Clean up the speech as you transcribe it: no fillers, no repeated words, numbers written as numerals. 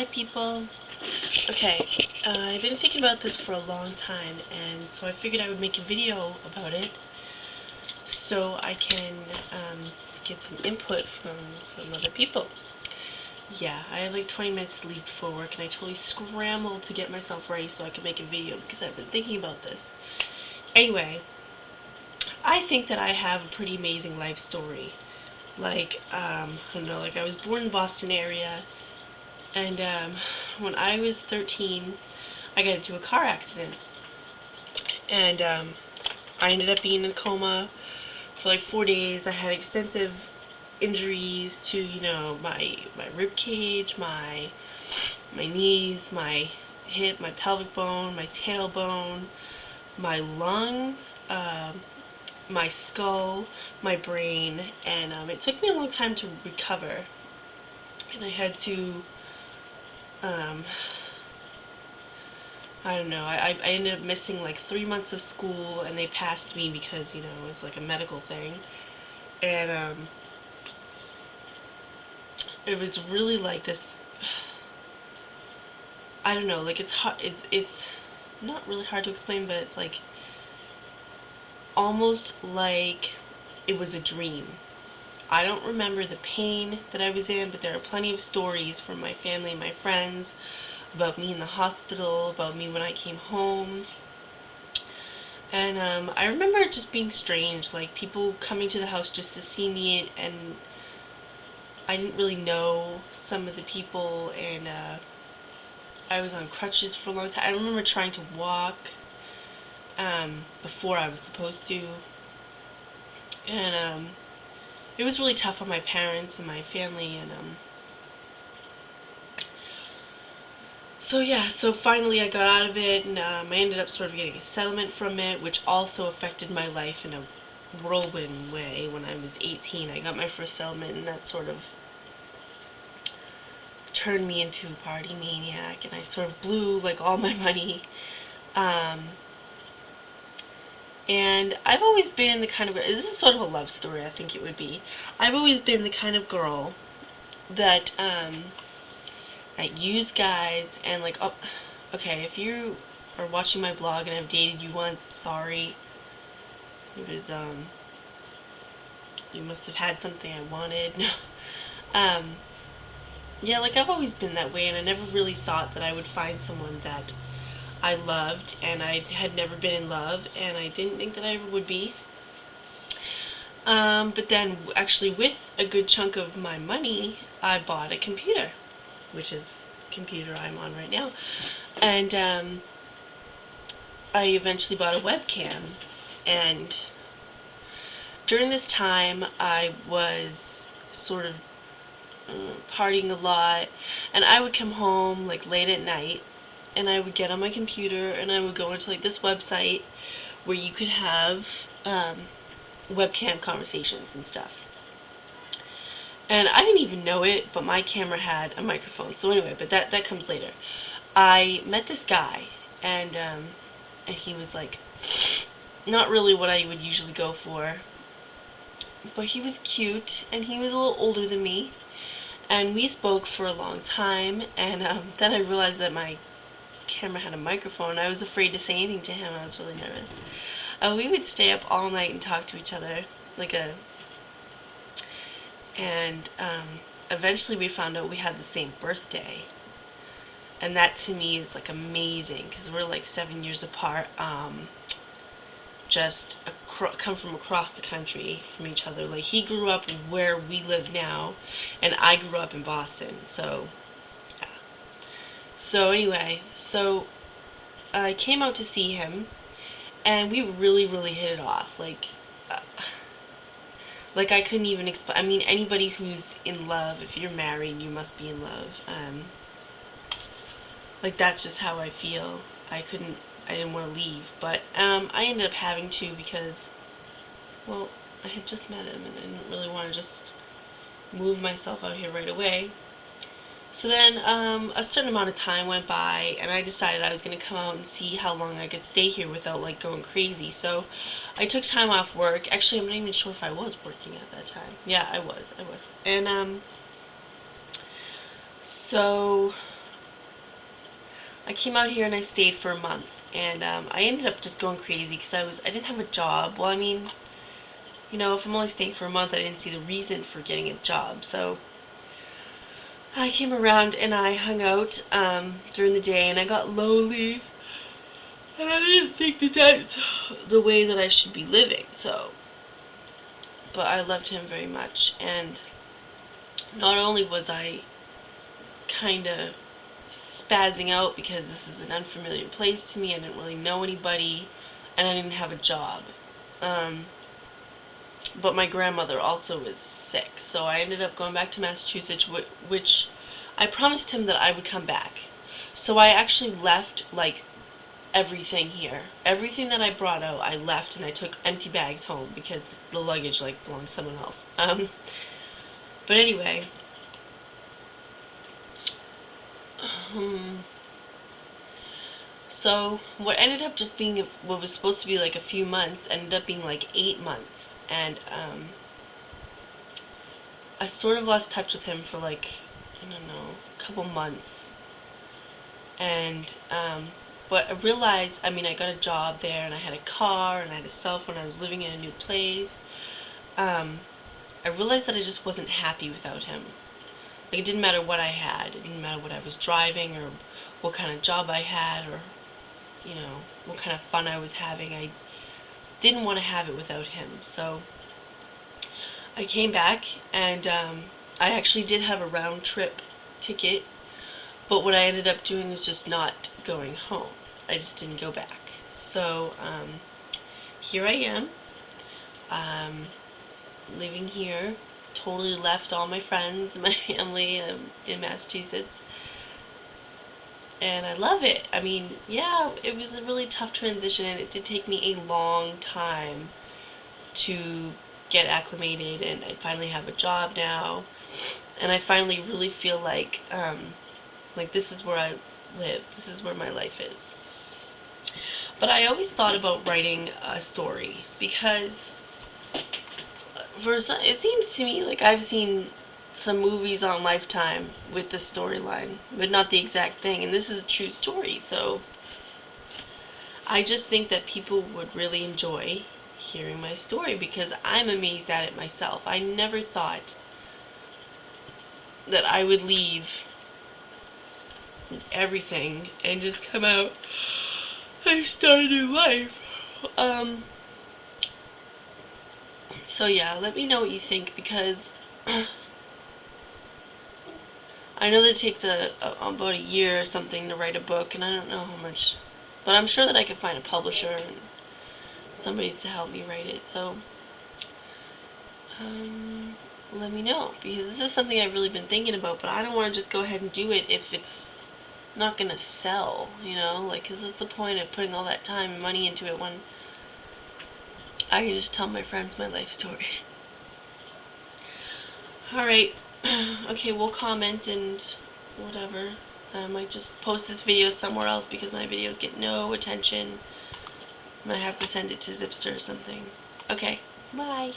Hi people. Okay, I've been thinking about this for a long time, and so I figured I would make a video about it so I can get some input from some other people. Yeah, I had like 20 minutes to leave before work, and I totally scrambled to get myself ready so I could make a video because I've been thinking about this. Anyway, I think that I have a pretty amazing life story. Like, I don't know, like I was born in the Boston area, and when I was 13, I got into a car accident, and I ended up being in a coma for like 4 days. I had extensive injuries to, my rib cage, my knees, my hip, my pelvic bone, my tailbone, my lungs, my skull, my brain, and it took me a long time to recover. And I had to, um, I don't know, I ended up missing like 3 months of school, and they passed me because, it was like a medical thing. And it was really like this, I don't know, like it's hard, it's not really hard to explain, but it's like almost like it was a dream. I don't remember the pain that I was in, but there are plenty of stories from my family and my friends about me in the hospital, about me when I came home. And I remember it just being strange, like people coming to the house just to see me, and I didn't really know some of the people, and I was on crutches for a long time. I remember trying to walk before I was supposed to, and it was really tough on my parents and my family, and so yeah, so finally I got out of it, and I ended up sort of getting a settlement from it, which also affected my life in a whirlwind way. When I was 18, I got my first settlement, and that sort of turned me into a party maniac, and I sort of blew like all my money. Um, and I've always been the kind of, this is sort of a love story, I think it would be. I've always been the kind of girl that that used guys, and like, oh, okay, if you are watching my blog and I've dated you once, sorry. It was you must have had something I wanted. um, yeah, like I've always been that way, and I never really thought that I would find someone that I loved, and I had never been in love, and I didn't think that I ever would be. But then, actually, with a good chunk of my money, I bought a computer, which is the computer I'm on right now, and I eventually bought a webcam, and during this time, I was sort of partying a lot, and I would come home like late at night, and I would get on my computer, and I would go into like this website where you could have webcam conversations and stuff. And I didn't even know it, but my camera had a microphone. So anyway, but that comes later. I met this guy, and he was like not really what I would usually go for, but he was cute, and he was a little older than me, and we spoke for a long time, and then I realized that my camera had a microphone. I was afraid to say anything to him. I was really nervous. We would stay up all night and talk to each other, like a, and eventually we found out we had the same birthday, and that to me is like amazing because we're like 7 years apart. Just come from across the country from each other. Like he grew up where we live now, and I grew up in Boston. So, yeah. So anyway, so I came out to see him, and we really, really hit it off. Like I couldn't even explain. I mean, anybody who's in love, if you're married, you must be in love. Like that's just how I feel. I didn't want to leave, but I ended up having to because, well, I had just met him, and I didn't really want to just move myself out here right away. So then a certain amount of time went by, and I decided I was going to come out and see how long I could stay here without like going crazy. So I took time off work. Actually, I'm not even sure if I was working at that time. Yeah, I was. And so I came out here and I stayed for a month, and I ended up just going crazy because I didn't have a job. Well, I mean, you know, if I'm only staying for a month, I didn't see the reason for getting a job. So I came around and I hung out during the day, and I got lonely, and I didn't think that that's the way that I should be living. So, but I loved him very much, and not only was I kind of spazzing out because this is an unfamiliar place to me, I didn't really know anybody, and I didn't have a job. But my grandmother also was sick, so I ended up going back to Massachusetts, which I promised him that I would come back. So I actually left, like, everything here. Everything that I brought out, I left, and I took empty bags home because the luggage, like, belonged to someone else. But anyway, so what ended up just being what was supposed to be like a few months ended up being like 8 months, and I sort of lost touch with him for like, I don't know, a couple months, and but I realized, I mean, I got a job there, and I had a car, and I had a cell phone, I was living in a new place. I realized that I just wasn't happy without him. Like, it didn't matter what I had, it didn't matter what I was driving, or what kind of job I had, or, you know, what kind of fun I was having. I didn't want to have it without him. So I came back, and I actually did have a round trip ticket, but what I ended up doing was just not going home. I just didn't go back. So here I am, living here. Totally left all my friends and my family in Massachusetts, and I love it. I mean, yeah, it was a really tough transition, and it did take me a long time to get acclimated, and I finally have a job now, and I finally really feel like this is where I live. This is where my life is. But I always thought about writing a story because it seems to me like I've seen some movies on Lifetime with the storyline, but not the exact thing, and this is a true story, so I just think that people would really enjoy hearing my story because I'm amazed at it myself. I never thought that I would leave everything and just come out and start a new life. So yeah, let me know what you think, because I know that it takes about a year or something to write a book, and I don't know how much, but I'm sure that I could find a publisher and somebody to help me write it. So let me know, because this is something I've really been thinking about, but I don't want to just go ahead and do it if it's not gonna sell, you know, like, because what's the point of putting all that time and money into it when I can just tell my friends my life story. Alright, okay, we'll comment and whatever. I might just post this video somewhere else because my videos get no attention. I might have to send it to Zipster or something. Okay, bye.